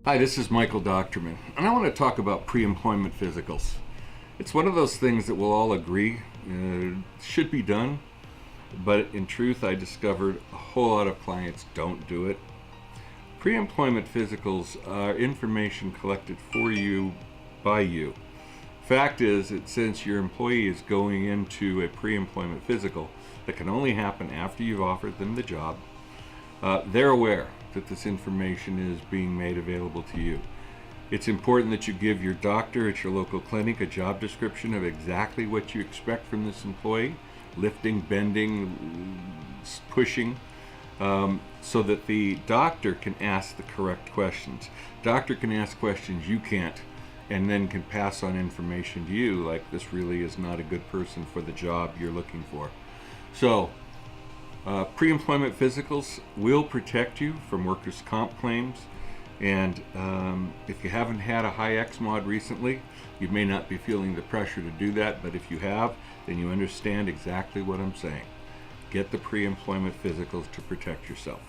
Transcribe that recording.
Hi, this is Michael Doctorman, and I want to talk about pre-employment physicals. It's one of those things that we'll all agree should be done, but in truth, I discovered a whole lot of clients don't do it. Pre-employment physicals are information collected for you by you. Fact is that since your employee is going into a pre-employment physical that can only happen after you've offered them the job, they're aware that this information is being made available to you. It's important that you give your doctor at your local clinic a job description of exactly what you expect from this employee, lifting, bending, pushing, so that the doctor can ask the correct questions. Doctor can ask questions you can't, and then can pass on information to you like this really is not a good person for the job you're looking for. So pre-employment physicals will protect you from workers' comp claims, and if you haven't had a high X-mod recently, you may not be feeling the pressure to do that, but if you have, then you understand exactly what I'm saying. Get the pre-employment physicals to protect yourself.